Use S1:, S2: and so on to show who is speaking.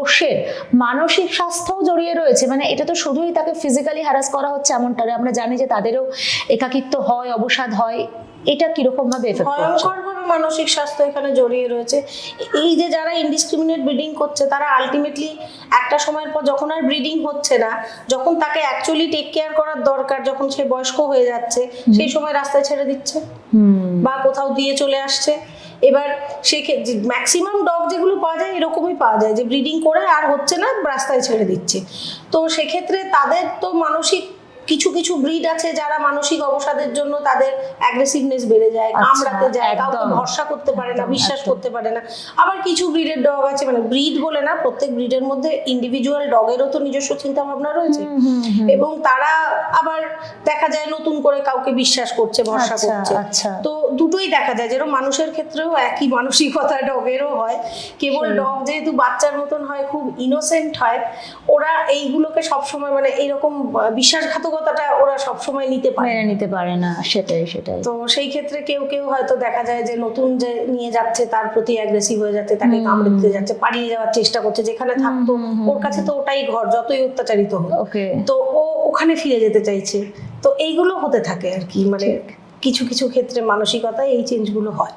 S1: পোষ্যের মানসিক স্বাস্থ্যও জড়িয়ে রয়েছে? মানে এটা তো শুধুই তাকে ফিজিক্যালি হ্যারাস করা হচ্ছে এমনটা নয়, আমরা জানি যে তাদেরও একাকিত্ব হয়, অবসাদ হয়, এটা কিরকম ভাবে এফেক্ট করছে?
S2: ভয়ঙ্করভাবে মানসিক স্বাস্থ্য এখানে জড়িয়ে রয়েছে। এই যে যারা ইনডিসক্রিমিনেট ব্রিডিং করছে তারা আলটিমেটলি একটা সময়ের পর যখন আর ব্রিডিং হচ্ছে না, যখন তাকে অ্যাকচুয়ালি টেক কেয়ার করার দরকার, যখন সে বয়স্ক হয়ে যাচ্ছে, সেই সময় রাস্তায় ছেড়ে দিচ্ছে বা কোথাও দিয়ে চলে আসছে। এবার ম্যাক্সিমাম ডগ যেগুলো পাওয়া যায় এরকমই পাওয়া যায় যে ব্রিডিং করে আর হচ্ছে না, রাস্তায় ছেড়ে দিচ্ছে। তো সেক্ষেত্রে তাদের তো মানসিক কিছু কিছু ব্রিড আছে যারা মানসিক অবসাদের জন্য তাদের অ্যাগ্রেসিভনেস বেড়ে যায়, কামড়াতে যায়, কাউকে ভরসা করতে পারে না, বিশ্বাস করতে পারে না। আবার কিছু ব্রিডের ডগ আছে, মানে ব্রিড বলে না, প্রত্যেক ব্রিডের মধ্যে ইন্ডিভিজুয়াল ডগেরও তো নিজস্ব চিন্তা ভাবনা রয়েছে, এবং তারা আবার দেখা যায় নতুন করে কাউকে বিশ্বাস করছে, ভরসা করছে। তো দুটোই দেখা যায়, যেরকম মানুষের ক্ষেত্রেও একই মানসিকতা ডগেরও হয়, কেবল ডগ যেহেতু বাচ্চার মতন হয়, খুব ইনোসেন্ট হয়, ওরা এইগুলোকে সবসময় মানে এইরকম বিশ্বাসঘাতকতাটা ওরা সবসময় নিতে
S1: পারে না। সেটাই।
S2: তো সেই ক্ষেত্রে কেউ কেউ হয়তো দেখা যায় যে নতুন যে নিয়ে যাচ্ছে তার প্রতি অ্যাগ্রেসিভ হয়ে যাচ্ছে, তাকে কামড়ে দিতে যাচ্ছে, পালিয়ে যাওয়ার চেষ্টা করছে, যেখানে থাকতো ওর কাছে তো ওটাই ঘর, যতই অত্যাচারিত হোক, তো ও ওখানে ফিরে যেতে চাইছে। তো এইগুলো হতে থাকে আর কি, মানে কিছু কিছু ক্ষেত্রে মানসিকতায় এই চেঞ্জগুলো হয়।